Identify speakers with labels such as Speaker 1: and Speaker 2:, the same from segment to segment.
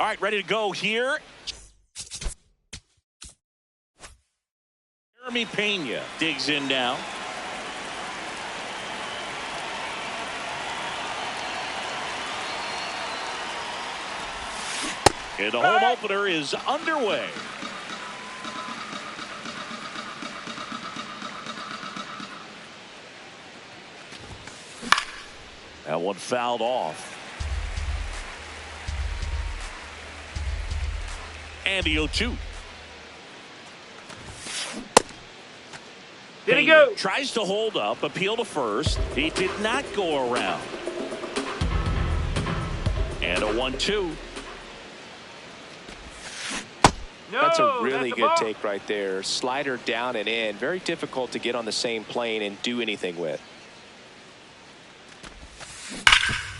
Speaker 1: All right, ready to go here. Jeremy Pena digs in now. And the home opener is underway. That one fouled off. And he'll shoot.
Speaker 2: There he go.
Speaker 1: Tries to hold up, appeal to first. He did not go around. And a 1-2.
Speaker 2: No,
Speaker 3: that's a really
Speaker 2: that's
Speaker 3: good take right there. Slider down and in. Very difficult to get on the same plane and do anything with.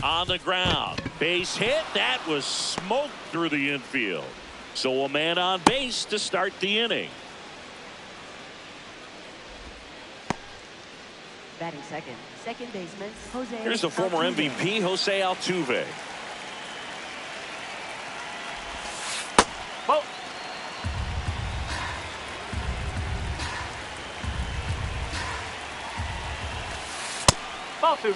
Speaker 1: On the ground. Base hit. That was smoked through the infield. So a man on base to start the inning.
Speaker 4: Batting second baseman Jose.
Speaker 1: Here's the former
Speaker 4: Altuve.
Speaker 1: MVP, Jose Altuve.
Speaker 2: Ball. Ball two.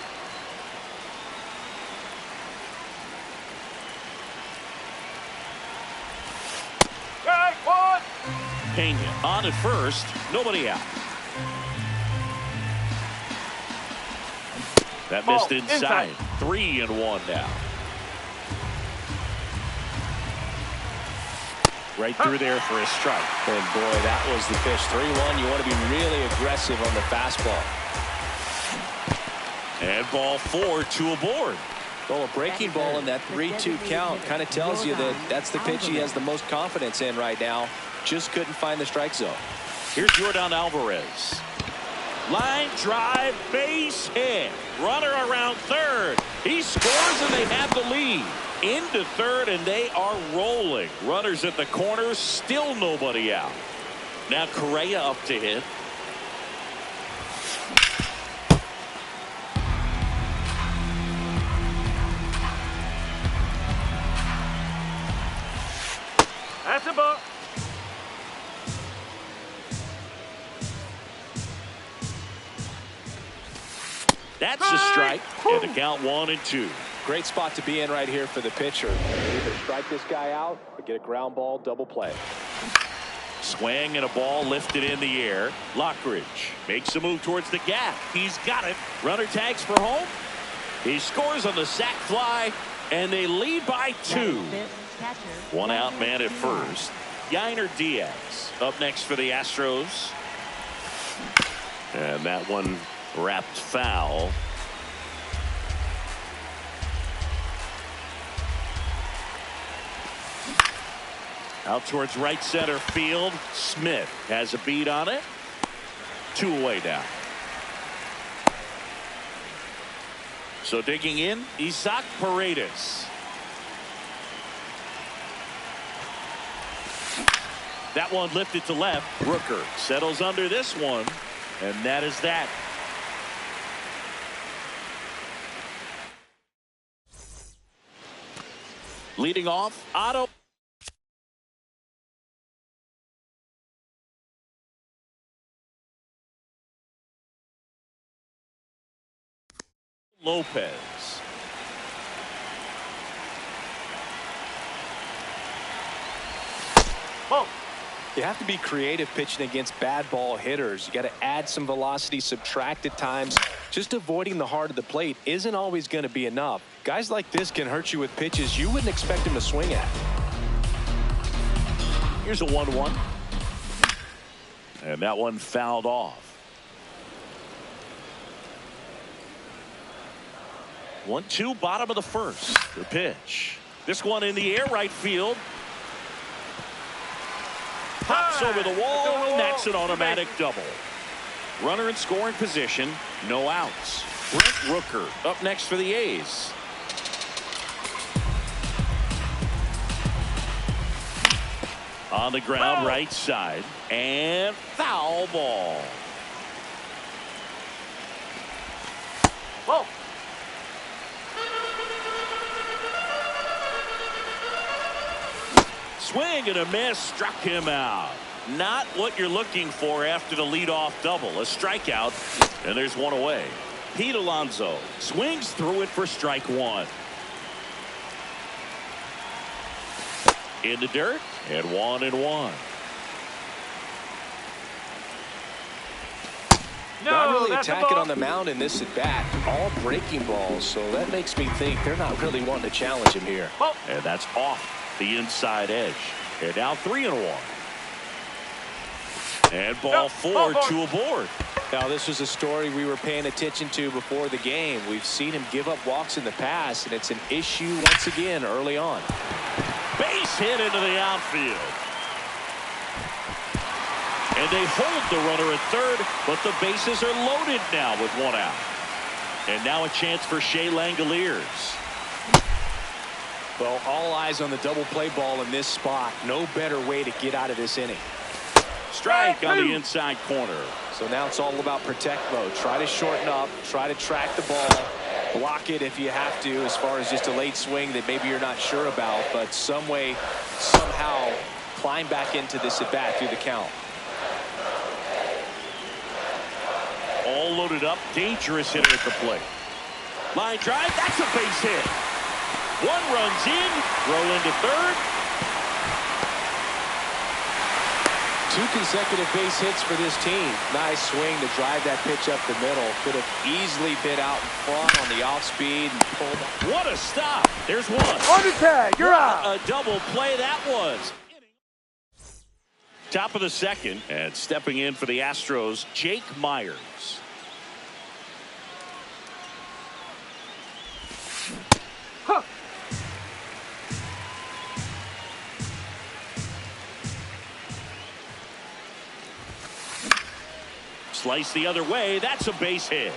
Speaker 2: Strike one.
Speaker 1: Pena on at first. Nobody out. That missed inside. 3-1 now. Right through there for a strike.
Speaker 3: And boy, that was the pitch. 3-1. You want to be really aggressive on the fastball.
Speaker 1: And ball 4, 2 aboard.
Speaker 3: Well, a breaking ball in that 3-2 count kind of tells you that that's the pitch he has the most confidence in right now. Just couldn't find the strike zone.
Speaker 1: Here's Jordan Alvarez. Line drive, base hit. Runner around third. He scores and they have the lead. Into third and they are rolling. Runners at the corners, still nobody out. Now Correa up to hit.
Speaker 2: That's a ball.
Speaker 1: That's a strike. And the count 1-2.
Speaker 3: Great spot to be in right here for the pitcher. Either strike this guy out or get a ground ball double play.
Speaker 1: Swing and a ball lifted in the air. Lockridge makes a move towards the gap. He's got it. Runner tags for home. He scores on the sac fly, and they lead by 2. One out man at first. Yainer Diaz up next for the Astros. And that one wrapped foul. Out towards right center field. Smith has a beat on it. 2 away now. So digging in, Isaac Paredes. That one lifted to left. Rooker settles under this one, and that is that. Leading off, Otto Lopez.
Speaker 2: Ball.
Speaker 3: You have to be creative pitching against bad ball hitters. You got to add some velocity, subtract at times. Just avoiding the heart of the plate isn't always going to be enough. Guys like this can hurt you with pitches you wouldn't expect him to swing at.
Speaker 1: Here's a 1-1. And that one fouled off. 1-2, bottom of the first. The pitch. This one in the air, right field. Pops over the wall, and that's an automatic double. Runner in scoring position, no outs. Brent Rooker up next for the A's. On the ground, right side, and foul ball.
Speaker 2: Ball.
Speaker 1: Swing and a miss, struck him out. Not what you're looking for after the leadoff double. A strikeout, and there's one away. Pete Alonso swings through it for strike one. In the dirt, and 1-1.
Speaker 2: No,
Speaker 3: not really
Speaker 2: that's a
Speaker 3: attacking
Speaker 2: ball.
Speaker 3: on the mound in this at bat. All breaking balls, so that makes me think they're not really wanting to challenge him here.
Speaker 2: Ball.
Speaker 1: And that's off the inside edge. And now 3-1. And ball four, two aboard.
Speaker 3: Now, this was a story we were paying attention to before the game. We've seen him give up walks in the past, and it's an issue once again early on.
Speaker 1: Base hit into the outfield. And they hold the runner at third, but the bases are loaded now with one out. And now a chance for Shea Langoliers.
Speaker 3: Well, all eyes on the double play ball in this spot. No better way to get out of this inning.
Speaker 1: Strike on the inside corner.
Speaker 3: So now it's all about protect mode. Try to shorten up, try to track the ball, block it if you have to, as far as just a late swing that maybe you're not sure about, but some way, somehow climb back into this at bat through the count.
Speaker 1: All loaded up, dangerous hitter at the plate. Line drive, that's a base hit. One runs in, throw into third.
Speaker 3: 2 consecutive base hits for this team. Nice swing to drive that pitch up the middle. Could have easily been out in front on the off speed and pulled.
Speaker 1: What a stop. There's one.
Speaker 2: Under tag, you're out.
Speaker 1: A double play that was. Top of the second, and stepping in for the Astros, Jake Myers.
Speaker 2: Huh.
Speaker 1: Slice the other way. That's a base hit.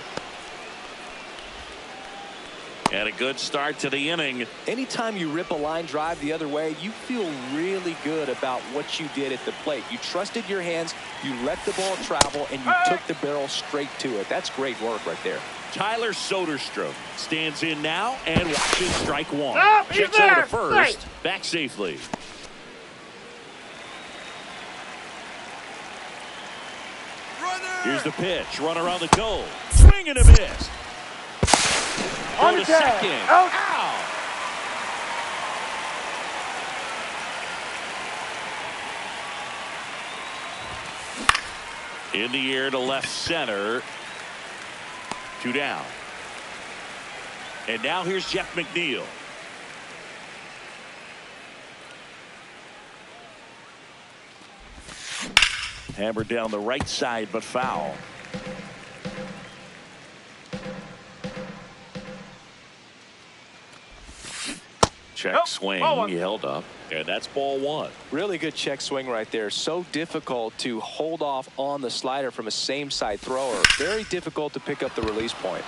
Speaker 1: And a good start to the inning.
Speaker 3: Anytime you rip a line drive the other way, you feel really good about what you did at the plate. You trusted your hands, you let the ball travel, and you took the barrel straight to it. That's great work right there.
Speaker 1: Tyler Soderstrom stands in now and watches strike one.
Speaker 2: Stop, he's
Speaker 1: Checks over
Speaker 2: there.
Speaker 1: to first.
Speaker 2: Straight.
Speaker 1: Back safely. Here's the pitch. Runner on the goal. Swing and a miss.
Speaker 2: On
Speaker 1: Go
Speaker 2: the
Speaker 1: to
Speaker 2: tag.
Speaker 1: second.
Speaker 2: Out.
Speaker 1: Out. In the air to left center. 2 down. And now here's Jeff McNeil. Hammered down the right side, but foul. Check
Speaker 2: Nope.
Speaker 1: swing.
Speaker 2: Ball one.
Speaker 1: He held up. And that's ball one.
Speaker 3: Really good check swing right there. So difficult to hold off on the slider from a same side thrower. Very difficult to pick up the release point.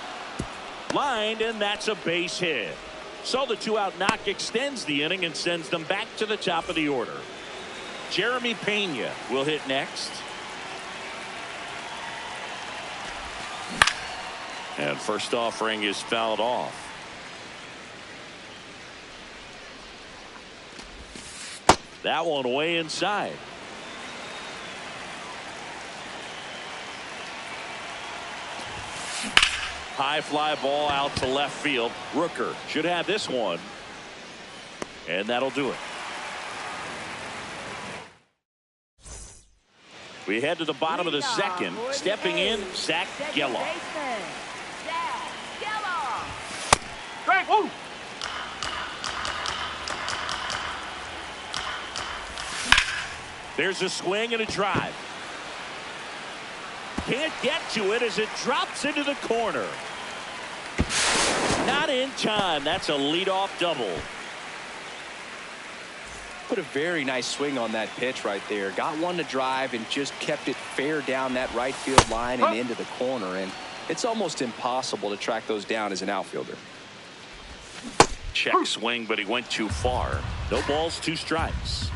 Speaker 1: Lined, and that's a base hit. So the 2-out knock extends the inning and sends them back to the top of the order. Jeremy Pena will hit next. And first offering is fouled off. That one way inside. High fly ball out to left field. Rooker should have this one. And that'll do it. We head to the bottom of the second. Stepping in, Zach Geloff.
Speaker 2: Strike. Woo.
Speaker 1: There's a swing and a drive. Can't get to it as it drops into the corner. Not in time. That's a leadoff double.
Speaker 3: Put a very nice swing on that pitch right there. Got one to drive and just kept it fair down that right field line and into the corner. And it's almost impossible to track those down as an outfielder.
Speaker 1: Check swing, but he went too far. No balls, 2 strikes.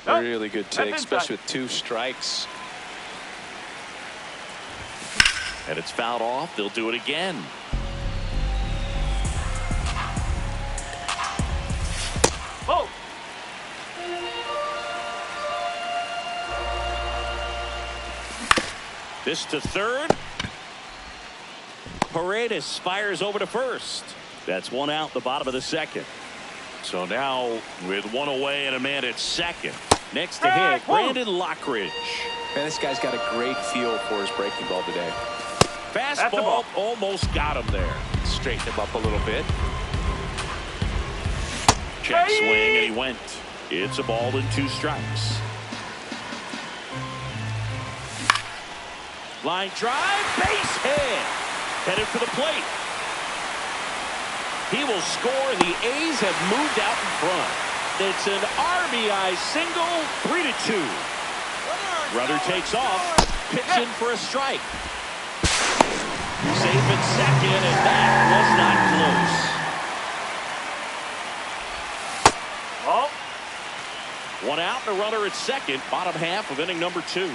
Speaker 3: Really good take,
Speaker 2: That's
Speaker 3: especially
Speaker 2: inside.
Speaker 3: with 2 strikes.
Speaker 1: And it's fouled off. They'll do it again. This to third. Paredes fires over to first. That's one out the bottom of the second. So now with one away and a man at second. Next to hit, Brandon Lockridge.
Speaker 3: Man, this guy's got a great feel for his breaking ball today.
Speaker 1: Fastball almost got him there.
Speaker 3: Straighten him up a little bit.
Speaker 1: Check swing, and he went. It's a ball and 2 strikes. Line drive, base hit. Headed for the plate. He will score, and the A's have moved out in front. It's an RBI single, 3-2. Runner takes off, pitching for a strike. Safe at second, and that was not close.
Speaker 2: Oh.
Speaker 1: One out and a runner at second, bottom half of inning number 2.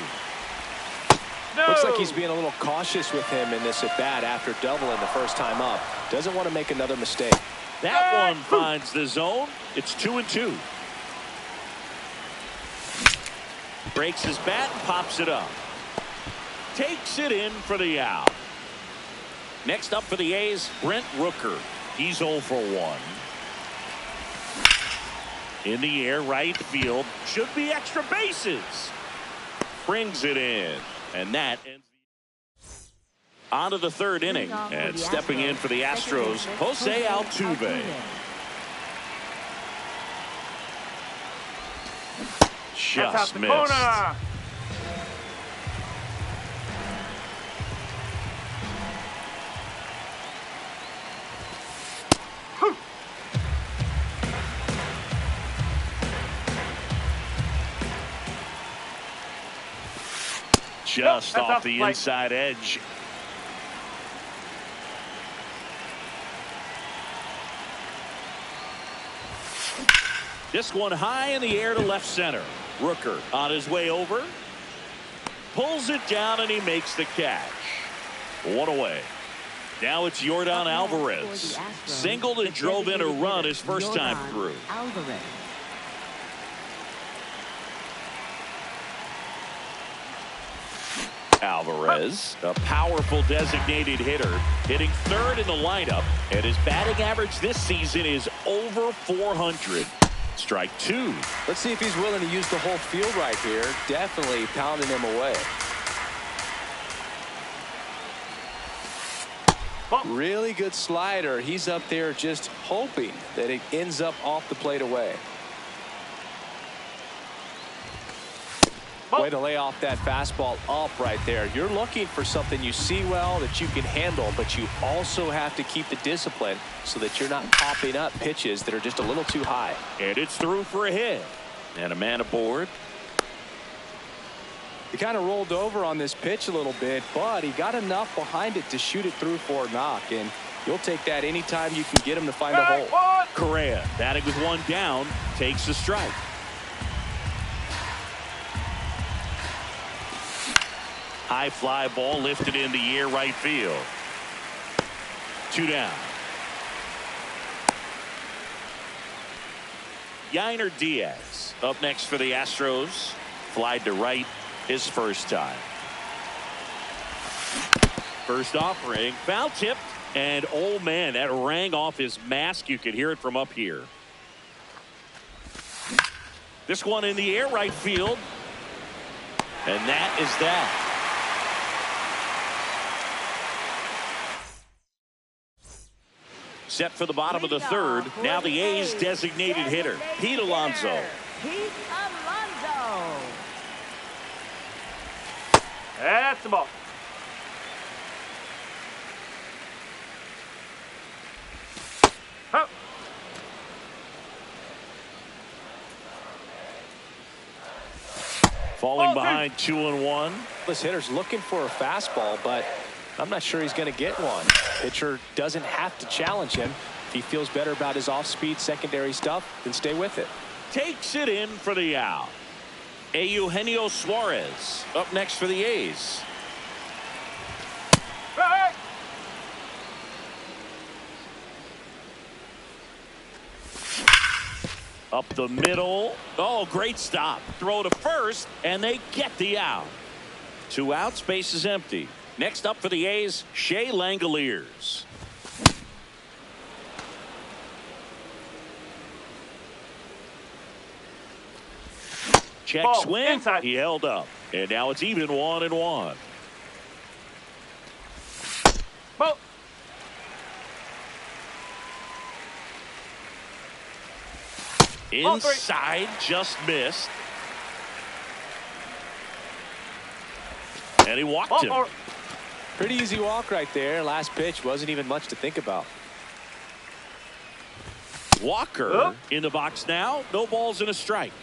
Speaker 2: No.
Speaker 3: Looks like he's being a little cautious with him in this at bat after doubling the first time up. Doesn't want to make another mistake.
Speaker 1: That one finds the zone. It's 2-2. Breaks his bat and pops it up. Takes it in for the out. Next up for the A's, Brent Rooker. He's 0 for 1. In the air, right field. Should be extra bases. Brings it in. And that ends on to the third inning. And stepping in for the Astros, Jose Altuve. Just missed. Just off the inside edge. This one high in the air to left center. Rooker on his way over. Pulls it down and he makes the catch. One away. Now it's Yordan Alvarez. Singled and drove in a run his first time through. Alvarez, a powerful designated hitter, hitting third in the lineup, and his batting average this season is over 400. Strike 2.
Speaker 3: Let's see if he's willing to use the whole field right here. Definitely pounding him away. Really good slider. He's up there just hoping that it ends up off the plate away. Way to lay off that fastball up right there. You're looking for something you see well that you can handle, but you also have to keep the discipline so that you're not popping up pitches that are just a little too high.
Speaker 1: And it's through for a hit. And a man aboard.
Speaker 3: He kind of rolled over on this pitch a little bit, but he got enough behind it to shoot it through for a knock. And you'll take that anytime you can get him to find a hole.
Speaker 1: Correa, batting with one down, takes the strike. High fly ball lifted in the air right field. 2 down. Yainer Diaz up next for the Astros. Flied to right his first time. First offering, foul tipped, and oh man, that rang off his mask. You could hear it from up here. This one in the air right field. And that is that. Set for the bottom of the third. Now the A's designated hitter, Pete Alonso.
Speaker 4: Pete Alonso.
Speaker 2: That's the ball. Huh.
Speaker 1: Falling behind 2-1.
Speaker 3: This hitter's looking for a fastball, but I'm not sure he's going to get one. Pitcher doesn't have to challenge him. If he feels better about his off-speed secondary stuff, then stay with it.
Speaker 1: Takes it in for the out. Eugenio Suarez up next for the A's.
Speaker 2: Hey.
Speaker 1: Up the middle. Oh, great stop. Throw to first, and they get the out. 2 outs, base is empty. Next up for the A's, Shea Langoliers. Check
Speaker 2: Ball,
Speaker 1: swing.
Speaker 2: inside.
Speaker 1: He held up. And now it's even 1-1.
Speaker 2: Ball.
Speaker 1: Inside, just missed. And he walked him.
Speaker 3: Pretty easy walk right there. Last pitch wasn't even much to think about.
Speaker 1: Walker in the box now. No balls and a strike.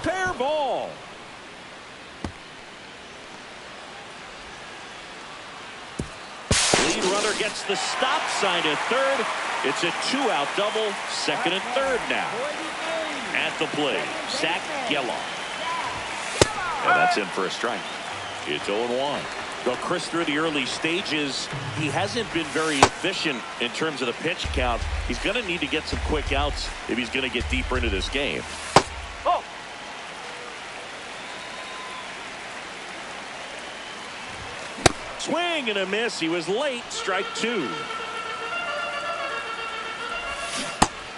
Speaker 1: Fair ball. Lead runner gets the stop sign at third. It's a 2-out double. Second and third now. At the plate, Zach Geloff. And that's in for a strike. It's 0-1. Well, Chris, through the early stages, he hasn't been very efficient in terms of the pitch count. He's going to need to get some quick outs if he's going to get deeper into this game.
Speaker 2: Oh.
Speaker 1: Swing and a miss. He was late. Strike 2.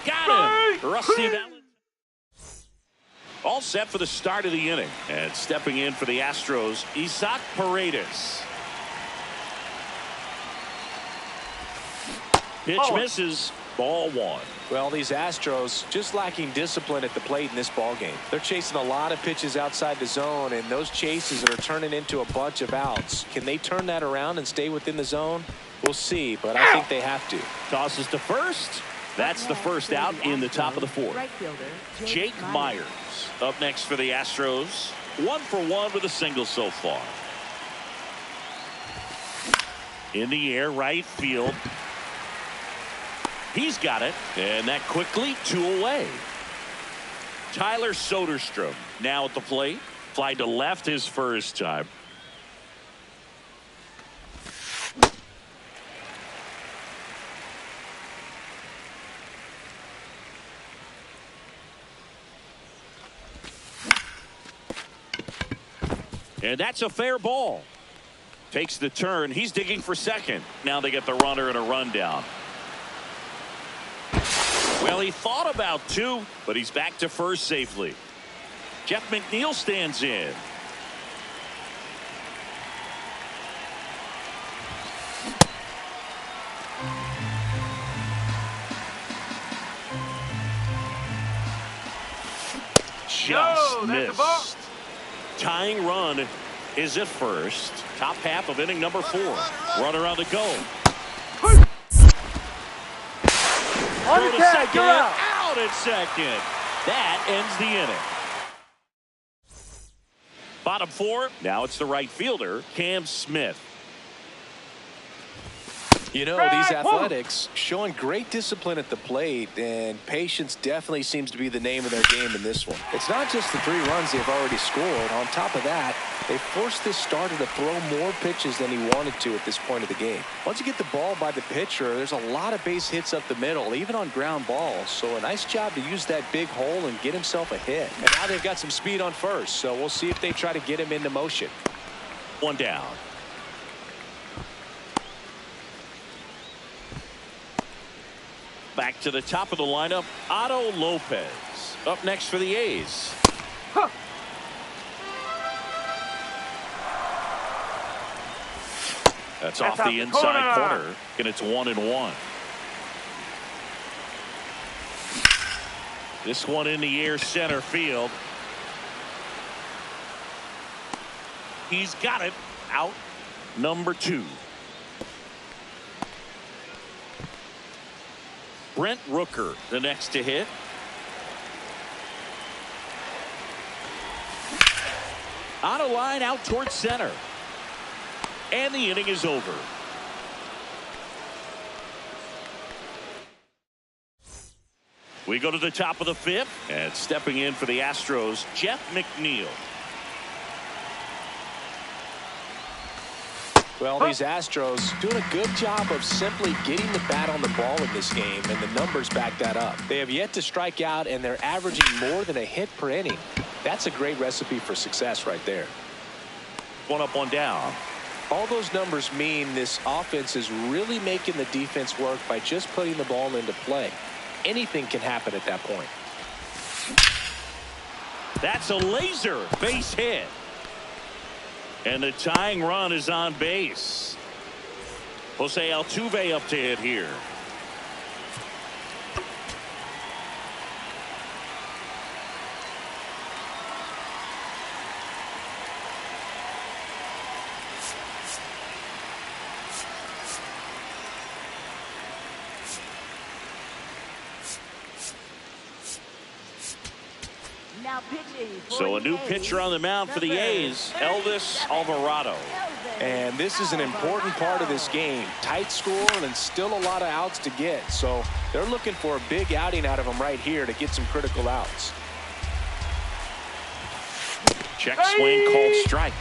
Speaker 1: Got him. Rusty Valentine. All set for the start of the inning. And stepping in for the Astros, Isaac Paredes. Pitch misses. Ball 1.
Speaker 3: Well, these Astros just lacking discipline at the plate in this ball game. They're chasing a lot of pitches outside the zone, and those chases are turning into a bunch of outs. Can they turn that around and stay within the zone? We'll see, but I think they have to.
Speaker 1: Tosses to first. That's the first out in the top of the fourth. Jake Myers up next for the Astros. 1 for 1 with a single so far. In the air, right field. He's got it, and that quickly 2 away. Tyler Soderstrom now at the plate. Fly to left his first time. And that's a fair ball. Takes the turn. He's digging for second. Now they get the runner and a rundown. Well, he thought about 2, but he's back to first safely. Jeff McNeil stands in. Just missed. Tying run is at first. Top half of inning number 4. Runner on the go.
Speaker 2: On your tag, you're out.
Speaker 1: Out at second. That ends the inning. Bottom 4. Now it's the right fielder, Cam Smith.
Speaker 3: You know, these Athletics showing great discipline at the plate, and patience definitely seems to be the name of their game in this one. It's not just the 3 runs they've already scored. On top of that, they forced this starter to throw more pitches than he wanted to at this point of the game. Once you get the ball by the pitcher, there's a lot of base hits up the middle, even on ground balls. So a nice job to use that big hole and get himself a hit. And now they've got some speed on first, so we'll see if they try to get him into motion.
Speaker 1: 1 down. Back to the top of the lineup, Otto Lopez up next for the A's. That's off the inside corner, and it's 1-1. This one in the air, center field. He's got it. Out number 2. Brent Rooker, the next to hit. On a line out towards center. And the inning is over. We go to the top of the 5th. And stepping in for the Astros, Jeff McNeil.
Speaker 3: Well, these Astros doing a good job of simply getting the bat on the ball in this game, and the numbers back that up. They have yet to strike out, and they're averaging more than a hit per inning. That's a great recipe for success right there.
Speaker 1: One up, one down.
Speaker 3: All those numbers mean this offense is really making the defense work by just putting the ball into play. Anything can happen at that point.
Speaker 1: That's a laser base hit. And the tying run is on base. Jose Altuve up to hit here.
Speaker 4: Now pitching for
Speaker 1: So a
Speaker 4: the
Speaker 1: new
Speaker 4: A's,
Speaker 1: pitcher on the mound for the
Speaker 4: number
Speaker 1: A's, Elvis Alvarado.
Speaker 3: And this is an important part of this game. Tight score and still a lot of outs to get. So they're looking for a big outing out of him right here to get some critical outs.
Speaker 1: Check swing called strike.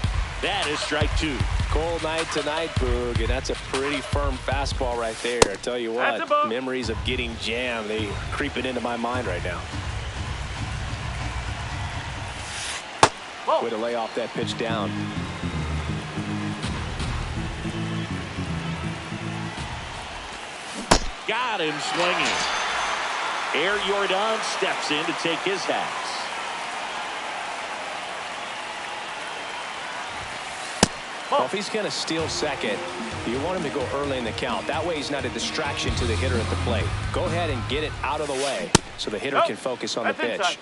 Speaker 1: That is strike two.
Speaker 3: Cold night tonight, Boog, and that's a pretty firm fastball right there. I tell you
Speaker 2: That's a
Speaker 3: what,
Speaker 2: ball.
Speaker 3: memories of getting jammed, they creeping into my mind right now.
Speaker 2: Whoa.
Speaker 3: Way to lay off that pitch down.
Speaker 1: Got him swinging. Air Jordan steps in to take his hats.
Speaker 3: Well, if he's going to steal second, you want him to go early in the count. That way he's not a distraction to the hitter at the plate. Go ahead and get it out of the way so the hitter
Speaker 2: Nope.
Speaker 3: can focus on the
Speaker 2: That's
Speaker 3: pitch.
Speaker 2: inside.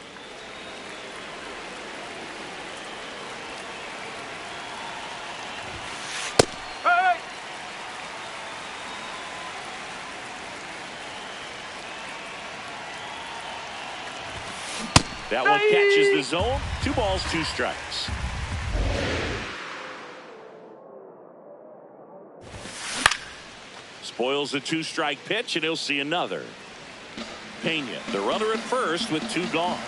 Speaker 2: Hey!
Speaker 1: That one catches the zone. 2 balls, 2 strikes. Spoils a 2-strike pitch, and he'll see another. Pena, the runner at first with 2 gone.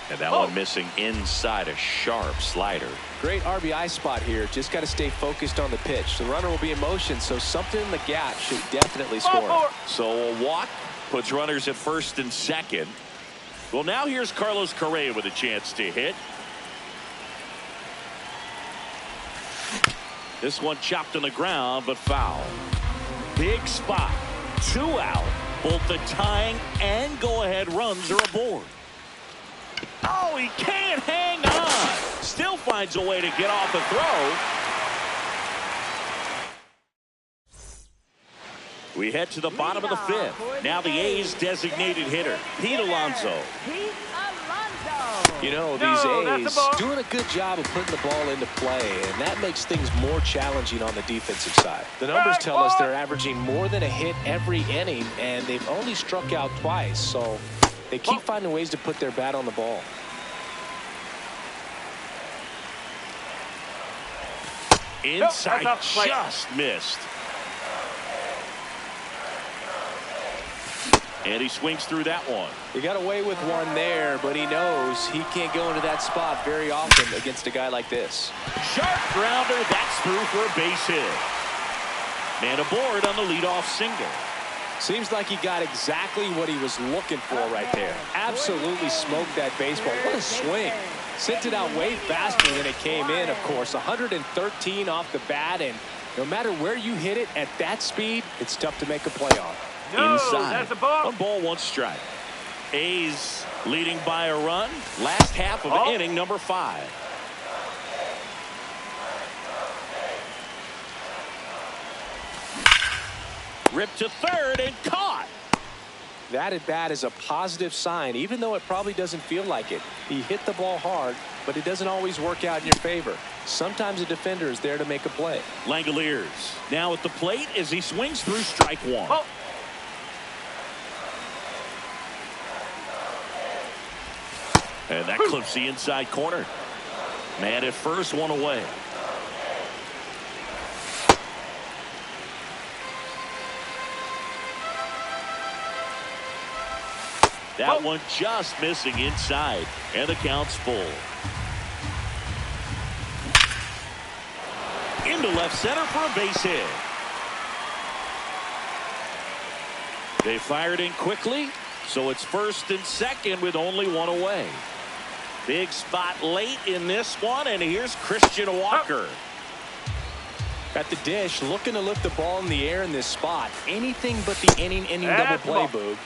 Speaker 1: And that one missing inside, a sharp slider.
Speaker 3: Great RBI spot here. Just got to stay focused on the pitch. The runner will be in motion, so something in the gap should definitely
Speaker 2: Ball
Speaker 3: score.
Speaker 2: four.
Speaker 1: So a walk puts runners at first and second. Well, now here's Carlos Correa with a chance to hit. This one chopped on the ground, but foul. Big spot. 2 out. Both the tying and go-ahead runs are aboard. Oh, he can't hang on. Still finds a way to get off the throw. We head to the bottom of the 5th. Now the A's designated hitter, Pete Alonso.
Speaker 4: Pete Alonso.
Speaker 3: You know,
Speaker 2: No,
Speaker 3: these
Speaker 2: that's a ball.
Speaker 3: A's doing a good job of putting the ball into play, and that makes things more challenging on the defensive side. The numbers tell us they're averaging more than a hit every inning, and they've only struck out twice, so they keep finding ways to put their bat on the ball.
Speaker 1: Inside,
Speaker 2: that's off.
Speaker 1: just missed. And he swings through that one.
Speaker 3: He got away with one there, but he knows he can't go into that spot very often against a guy like this.
Speaker 1: Sharp grounder, that's through for a base hit. Man aboard on the leadoff single.
Speaker 3: Seems like he got exactly what he was looking for right there. Absolutely smoked that baseball. What a swing. Sent it out way faster than it came in, of course. 113 off the bat, and no matter where you hit it at that speed, it's tough to make a play on.
Speaker 2: No,
Speaker 1: Inside.
Speaker 2: that's a ball.
Speaker 1: 1 ball, 1 strike. A's leading by a run. Last half of inning number 5. Ripped to third and caught.
Speaker 3: That at bat is a positive sign, even though it probably doesn't feel like it. He hit the ball hard, but it doesn't always work out in your favor. Sometimes a defender is there to make a play.
Speaker 1: Langoliers now at the plate as he swings through strike 1.
Speaker 2: Oh.
Speaker 1: And that clips the inside corner. Man at first, 1 away. That one just missing inside, and the count's full. into left center for a base hit. They fired in quickly, so it's first and second with only one away. Big spot late in this one, and here's Christian Walker.
Speaker 3: At the dish, looking to lift the ball in the air in this spot. Anything but the inning double play, Boog.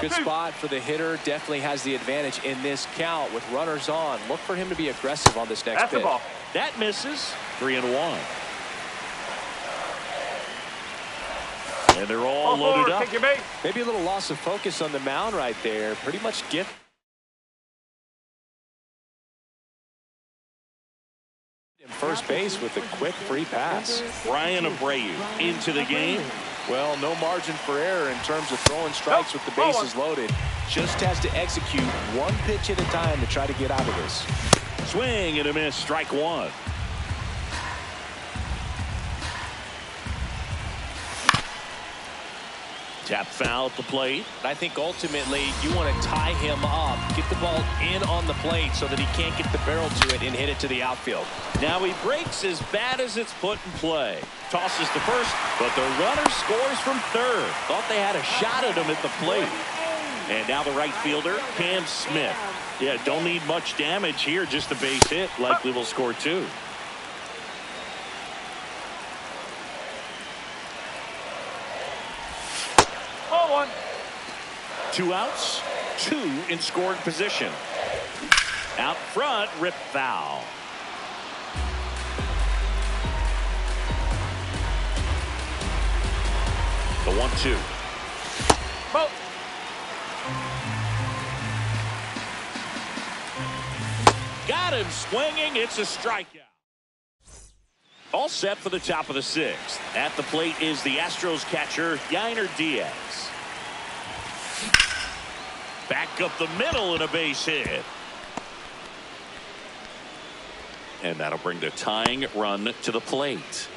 Speaker 3: Good spot for the hitter. Definitely has the advantage in this count with runners on. Look for him to be aggressive on this next pitch.
Speaker 1: That misses. 3-1. And they're all loaded up.
Speaker 3: Maybe a little loss of focus on the mound right there. Pretty much gift. First base with a quick free pass.
Speaker 1: Brian Abreu into the game.
Speaker 3: Well, no margin for error in terms of throwing strikes with the bases loaded. Just has to execute one pitch at a time to try to get out of this.
Speaker 1: Swing and a miss. Strike one. Tap foul at the plate.
Speaker 3: I think ultimately you want to tie him up, get the ball in on the plate so that he can't get the barrel to it and hit it to the outfield.
Speaker 1: Now he breaks as bad as it's put in play. Tosses to first, but the runner scores from third. Thought they had a shot at him at the plate. And now the right fielder, Cam Smith. Yeah, don't need much damage here, just a base hit. Likely will score two.
Speaker 2: One.
Speaker 1: 2 outs, 2 in scoring position. Out front, rip foul. The 1-2. Got him swinging. It's a strikeout. All set for the top of the 6th. At the plate is the Astros catcher, Yainer Diaz. Back up the middle and a base hit. And that'll bring the tying run to the plate.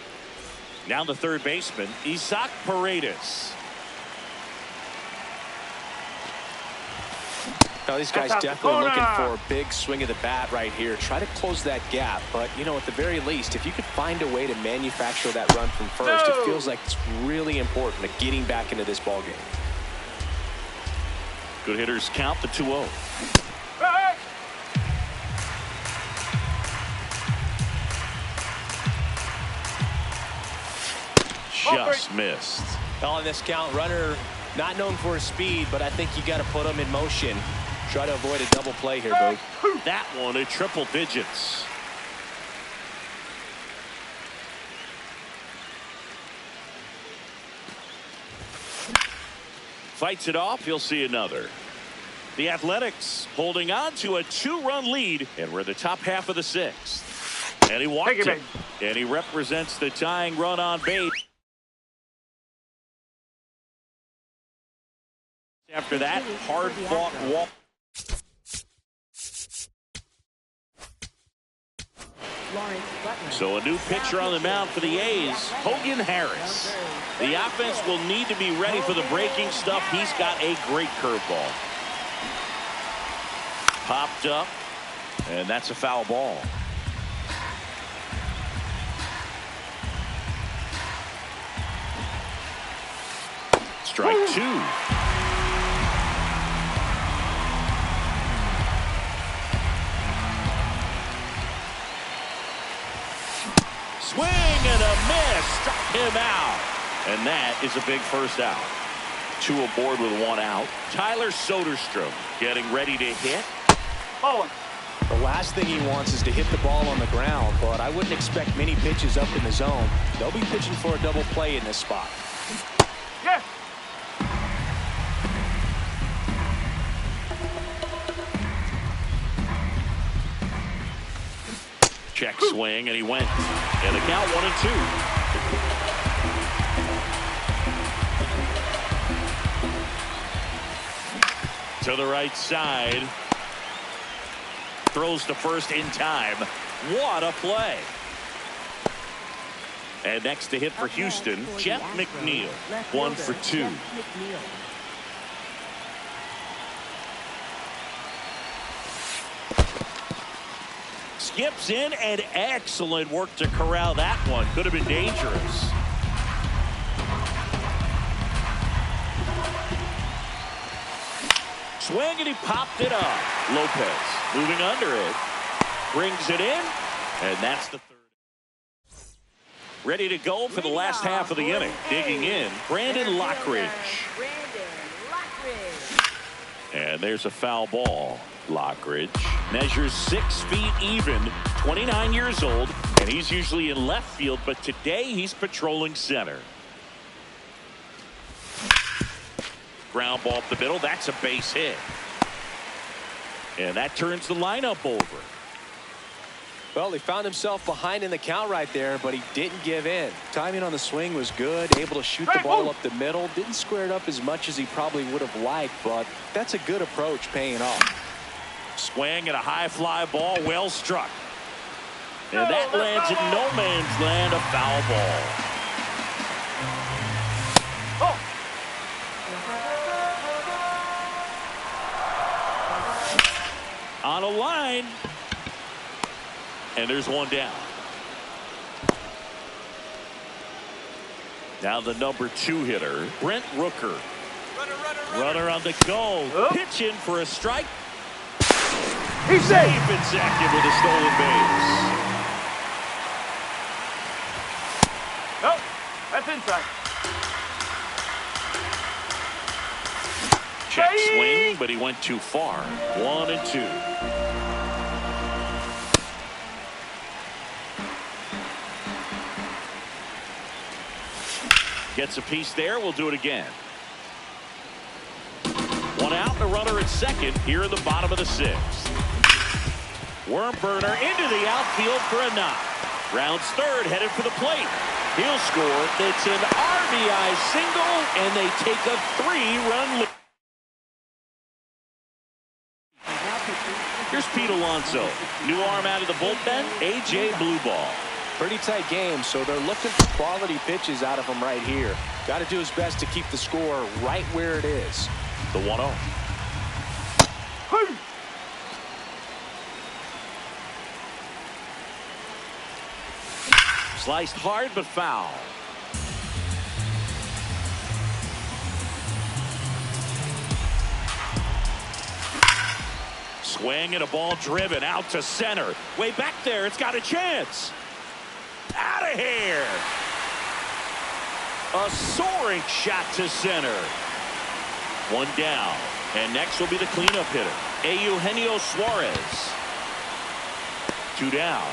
Speaker 1: Now the third baseman, Isaac Paredes.
Speaker 3: Now these guys definitely looking for a big swing of the bat right here. Try to close that gap. But, you know, at the very least, if you could find a way to manufacture that run from first, it feels like it's really important to getting back into this ball game.
Speaker 1: Good hitters count the 2-0. Just missed.
Speaker 3: On this count, runner not known for his speed, but I think you got to put him in motion. Try to avoid a double play here, Boog.
Speaker 1: That one at triple digits. Fights it off. You'll see another. The Athletics holding on to a 2-run lead, and we're in the top half of the 6th. And he walked it. And he represents the tying run on base. After that, hard-fought walk. So a new pitcher on the mound for the A's, Hogan Harris. The offense will need to be ready for the breaking stuff. He's got a great curveball. Popped up, and that's a foul ball. Strike 2. Swing and a miss. Struck him out. And that is a big first out. 2 aboard with 1 out. Tyler Soderstrom getting ready to hit.
Speaker 3: The last thing he wants is to hit the ball on the ground, but I wouldn't expect many pitches up in the zone. They'll be pitching for a double play in this spot.
Speaker 2: Yeah.
Speaker 1: Check swing, and he went. And the count 1-2. To the right side. Throws to first in time. What a play. And next to hit for Houston, Jeff McNeil. 1 for 2. skips in, and excellent work to corral that one. Could have been dangerous. Swing, and he popped it up. Lopez moving under it. Brings it in, and that's the third. Ready to go for the last half of the inning. Digging in, Brandon Lockridge. And there's a foul ball. Lockridge measures 6 feet even, 29 years old, and he's usually in left field, but today he's patrolling center. Ground ball up the middle. That's a base hit. And that turns the lineup over.
Speaker 3: Well, he found himself behind in the count right there, but he didn't give in. Timing on the swing was good, able to shoot the ball up the middle. Didn't square it up as much as he probably would have liked, but that's a good approach paying off.
Speaker 1: Swing and a high fly ball, well struck. And that lands in no man's land, a foul ball. On a line. And there's one down. Now the number 2 hitter, Brent Rooker. Runner on the go. Pitch in for a strike.
Speaker 2: He's safe.
Speaker 1: And second with a stolen base.
Speaker 2: Nope. That's inside.
Speaker 1: Check swing, but he went too far. 1-2. Gets a piece there. We'll do it again. One out and a runner at second here in the bottom of the 6th. Worm burner into the outfield for a knock. Rounds third, headed for the plate. He'll score. It's an RBI single, and they take a 3-run lead. Here's Pete Alonso. New arm out of the bullpen, A.J. Blueball.
Speaker 3: Pretty tight game, so they're looking for quality pitches out of him right here. Got to do his best to keep the score right where it is.
Speaker 1: The 1-0. Sliced hard but foul. Swing and a ball driven out to center. Way back there, it's got a chance. Out of here. A soaring shot to center. One down. And next will be the cleanup hitter, Eugenio Suarez. 2 down.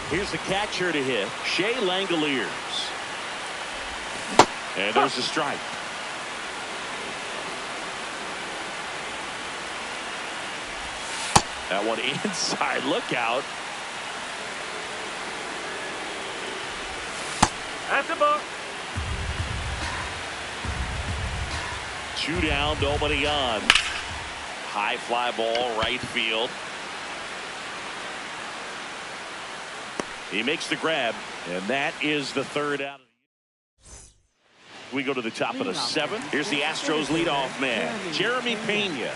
Speaker 1: Here's the catcher to hit, Shea Langoliers. And there's a strike. That one inside. Look out.
Speaker 2: That's a ball.
Speaker 1: 2 down, nobody on. High fly ball, right field. He makes the grab, and that is the 3rd out of the inning. We go to the top of the 7th. Here's the Astros leadoff man, Jeremy Pena.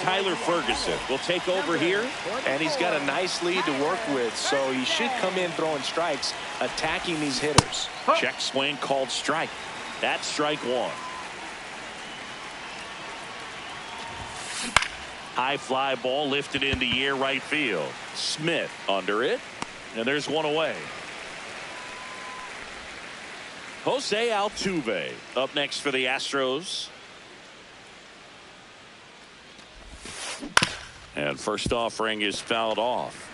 Speaker 1: Tyler Ferguson will take over here.
Speaker 3: And he's got a nice lead to work with, so he should come in throwing strikes, attacking these hitters.
Speaker 1: Check swing called strike. That's strike 1. High fly ball lifted in the air right field. Smith under it. And there's one away. Jose Altuve up next for the Astros. And first offering is fouled off.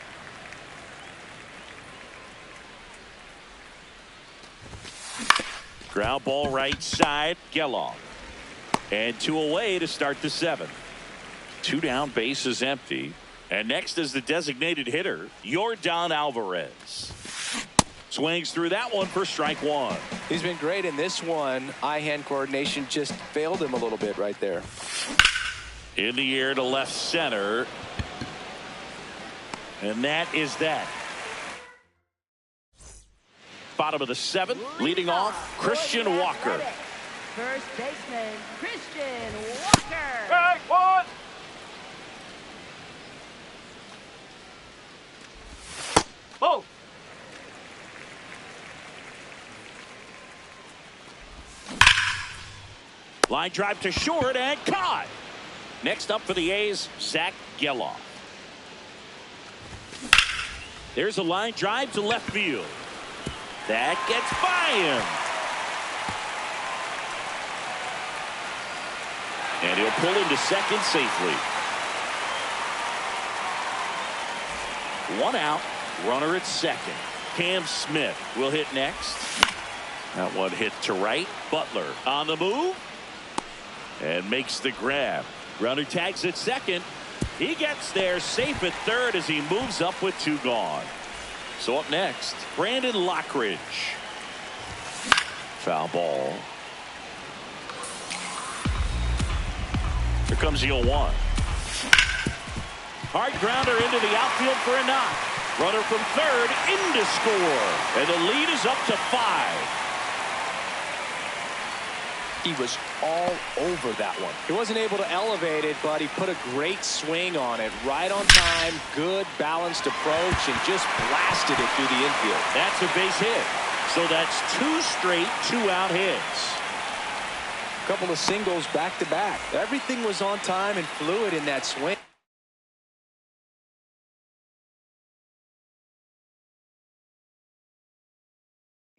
Speaker 1: Ground ball right side, Geloff. And 2 away to start the 7th. 2 down, base is empty. And next is the designated hitter, Yordan Alvarez. Swings through that one for strike 1.
Speaker 3: He's been great in this one. Eye-hand coordination just failed him a little bit right there.
Speaker 1: In the air to left center. And that is that. Bottom of the 7th. Leading off, Christian Walker.
Speaker 4: First baseman, Christian Walker.
Speaker 2: Hey, one. Oh.
Speaker 1: Line drive to short and caught. Next up for the A's, Zach Geloff. There's a line drive to left field. That gets by him. And he'll pull into second safely. 1 out, runner at second. Cam Smith will hit next. That one hit to right. Butler on the move. And makes the grab. Runner tags at second. He gets there safe at third as he moves up with 2 gone. So up next, Brandon Lockridge. Foul ball. Here comes the 0-1. Hard grounder into the outfield for a knock. Runner from third in to score. And the lead is up to 5.
Speaker 3: He was all over that one. He wasn't able to elevate it, but he put a great swing on it. Right on time, good balanced approach, and just blasted it through the infield.
Speaker 1: That's a base hit. So that's 2 straight 2-out hits.
Speaker 3: A couple of singles back to back. Everything was on time and fluid in that swing.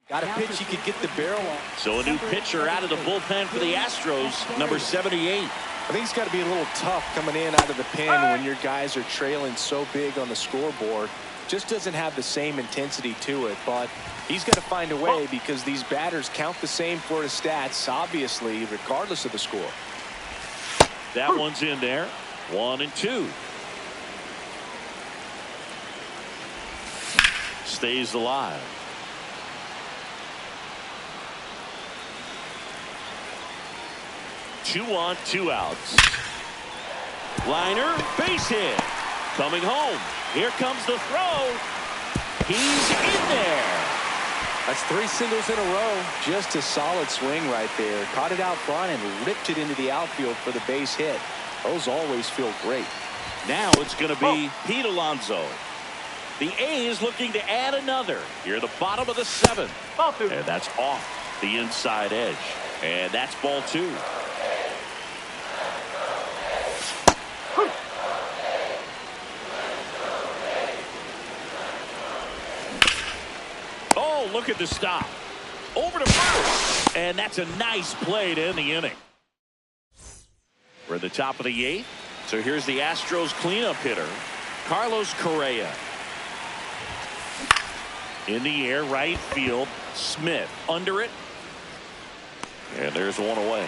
Speaker 3: Got a pitch he could get the barrel on.
Speaker 1: So a new pitcher out of the bullpen for the Astros, number 78.
Speaker 3: I think it's got to be a little tough coming in out of the pen when your guys are trailing so big on the scoreboard. Just doesn't have the same intensity to it, but he's got to find a way because these batters count the same for his stats, obviously, regardless of the score.
Speaker 1: That one's in there. 1-2. Stays alive. 2 on, 2 outs. Liner, base hit. Coming home. Here comes the throw. He's in there.
Speaker 3: That's 3 singles in a row. Just a solid swing right there. Caught it out front and ripped it into the outfield for the base hit. Those always feel great.
Speaker 1: Now it's going to be Pete Alonso. The A's looking to add another here at the bottom of the 7th. And that's off the inside edge. And that's ball 2. Oh, look at the stop. Over to first. And that's a nice play to end the inning. We're at the top of the 8th. So here's the Astros cleanup hitter, Carlos Correa. In the air, right field. Smith under it. And there's one away.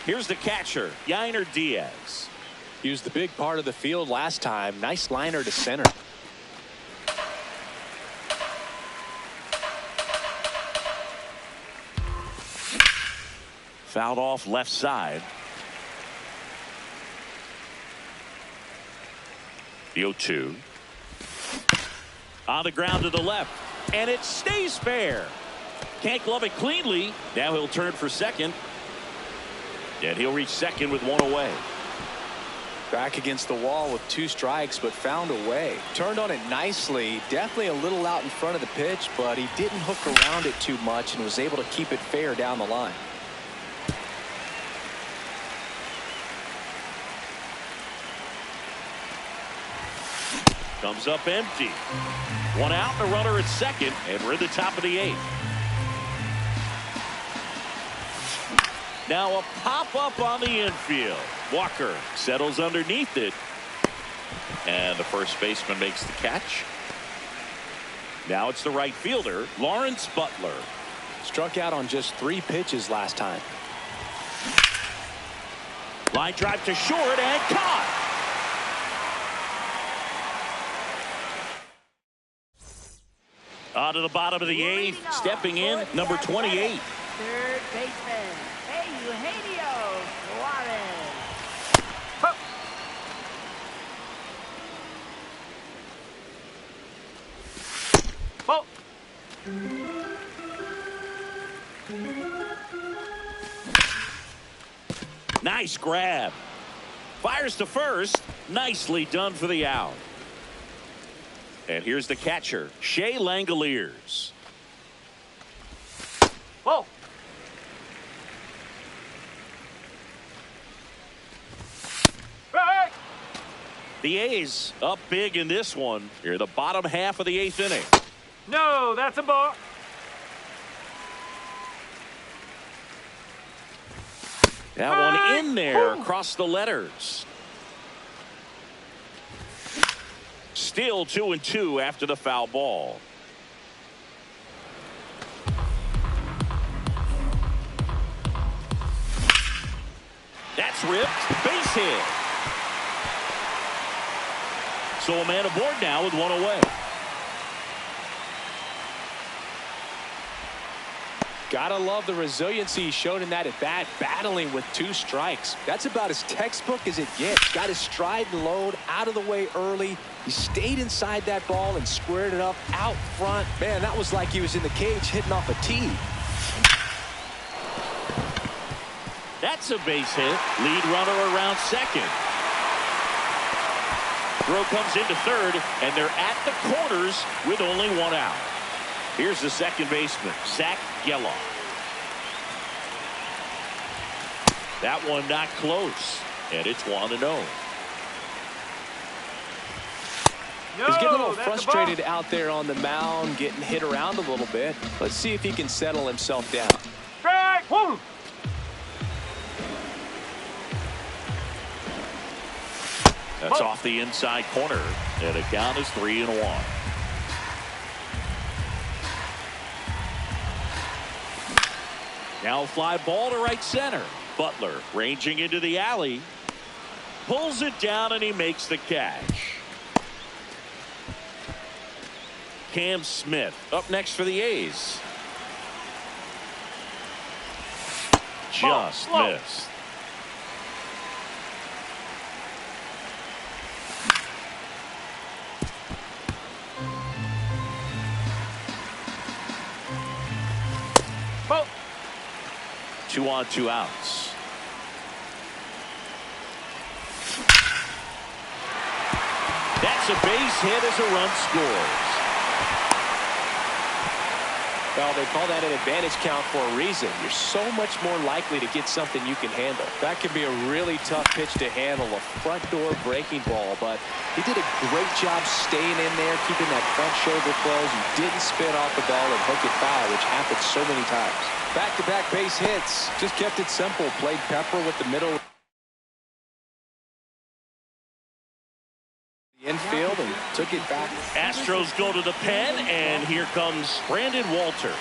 Speaker 1: Here's the catcher, Yainer Diaz.
Speaker 3: He was the big part of the field last time. Nice liner to center.
Speaker 1: Fouled off left side. The 0-2. On the ground to the left. And it stays fair. Can't glove it cleanly. Now he'll turn for second. And he'll reach second with 1 away.
Speaker 3: Back against the wall with 2 strikes, but found a way. Turned on it nicely. Definitely a little out in front of the pitch, but he didn't hook around it too much and was able to keep it fair down the line.
Speaker 1: Comes up empty. 1 out, the runner at second, and we're at the top of the 8th. Now a pop-up on the infield. Walker settles underneath it. And the first baseman makes the catch. Now it's the right fielder, Lawrence Butler.
Speaker 3: Struck out on just 3 pitches last time.
Speaker 1: Line drive to short and caught. On to the bottom of the 8th, stepping in, number 28.
Speaker 4: Third baseman, Eugenio Suarez.
Speaker 1: Nice grab. Fires to first. Nicely done for the out. And here's the catcher, Shea Langoliers.
Speaker 2: Whoa. Hey!
Speaker 1: The A's up big in this one. Here, the bottom half of the 8th inning.
Speaker 2: No, that's a ball.
Speaker 1: That one in there across the letters. Still 2-2 after the foul ball. That's ripped. Base hit. So a man aboard now with one away.
Speaker 3: Gotta love the resiliency he showed in that at bat, battling with 2 strikes. That's about as textbook as it gets. Got his stride and load out of the way early. He stayed inside that ball and squared it up out front. Man, that was like he was in the cage hitting off a tee.
Speaker 1: That's a base hit. Lead runner around second. Throw comes into third, and they're at the corners with only one out. Here's the second baseman, Zach Geloff. That one not close, and it's 1-0.
Speaker 2: No,
Speaker 3: He's getting a little
Speaker 2: that's
Speaker 3: frustrated out there on the mound, getting hit around a little bit. Let's see if he can settle himself down.
Speaker 2: Strike. Whoa.
Speaker 1: That's off the inside corner, and the count is 3-1. Now a fly ball to right center. Butler ranging into the alley. Pulls it down, and he makes the catch. Cam Smith up next for the A's. Just missed.
Speaker 2: Ball.
Speaker 1: 2 on, 2 outs. That's a base hit as a run scores.
Speaker 3: Well, they call that an advantage count for a reason. You're so much more likely to get something you can handle. That can be a really tough pitch to handle, a front door breaking ball, but he did a great job staying in there, keeping that front shoulder closed. He didn't spin off the ball and hook it foul, which happens so many times. Back-to-back base hits. Just kept it simple. Played Pepper with the middle infield and took it back.
Speaker 1: Astros go to the pen, and here comes Brandon Walter.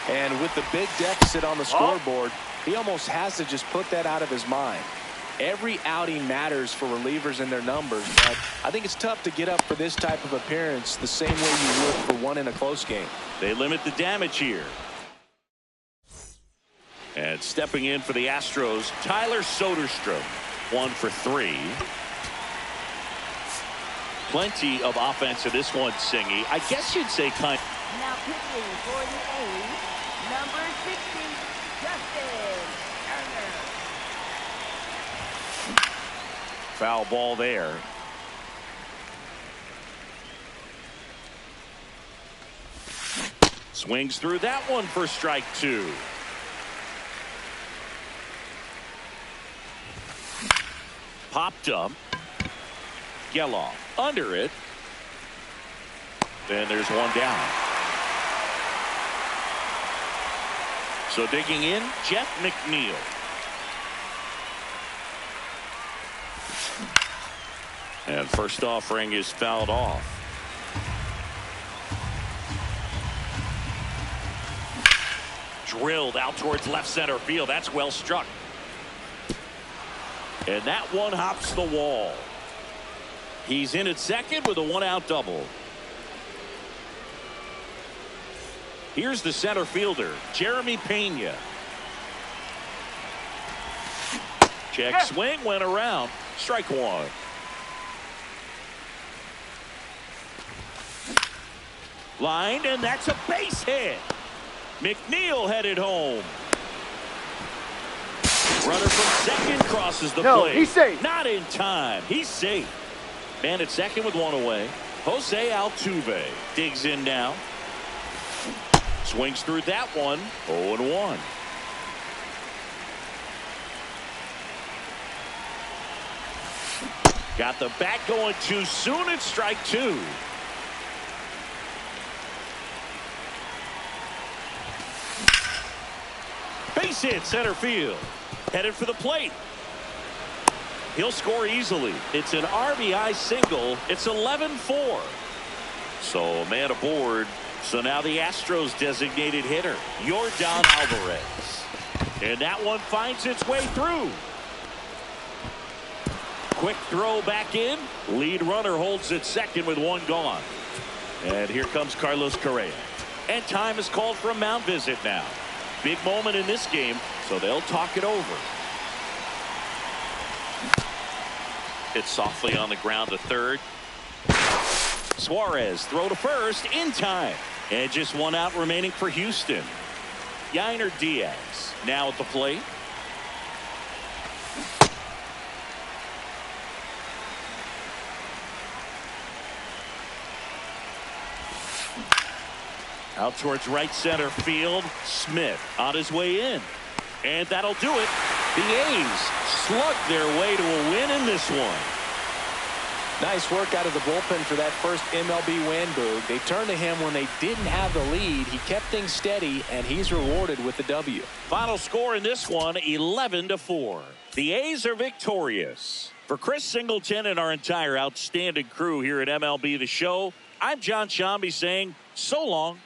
Speaker 3: And with the big deficit on the scoreboard, he almost has to just put that out of his mind. Every outing matters for relievers and their numbers, but I think it's tough to get up for this type of appearance the same way you would for one in a close game.
Speaker 1: They limit the damage here. And stepping in for the Astros, Tyler Soderstrom, 1 for 3. Plenty of offense in this one, Singy. I guess you'd say kind.
Speaker 4: Now pitching for the A's, number 60, Justin Turner.
Speaker 1: Foul ball there. Swings through that one for strike 2. Popped up. Geloff under it. Then there's one down. So digging in, Jeff McNeil. And first offering is fouled off. Drilled out towards left center field. That's well struck. And that one hops the wall. He's in at second with a 1-out double. Here's the center fielder, Jeremy Pena. Check swing, went around. Strike 1. Line, and that's a base hit. McNeil headed home. Runner from second crosses the plate.
Speaker 2: He's safe.
Speaker 1: Not in time. He's safe. Man at second with one away. Jose Altuve digs in now. Swings through that one. 0-1. Got the bat going too soon. It's strike two. Base hit center field. Headed for the plate. He'll score easily. It's an RBI single. It's 11-4. So man aboard. So now the Astros designated hitter, Yordan Alvarez. And that one finds its way through. Quick throw back in. Lead runner holds at second with one gone. And here comes Carlos Correa. And time is called for a mound visit now. Big moment in this game, so they'll talk it over. Hit softly on the ground to third. Suarez throw to first in time. And just one out remaining for Houston. Yainer Diaz now at the plate. Out towards right center field. Smith on his way in. And that'll do it. The A's slug their way to a win in this one.
Speaker 3: Nice work out of the bullpen for that first MLB win, Boog. They turned to him when they didn't have the lead. He kept things steady, and he's rewarded with the W.
Speaker 1: Final score in this one, 11-4. The A's are victorious. For Chris Singleton and our entire outstanding crew here at MLB The Show, I'm John Shambi saying so long.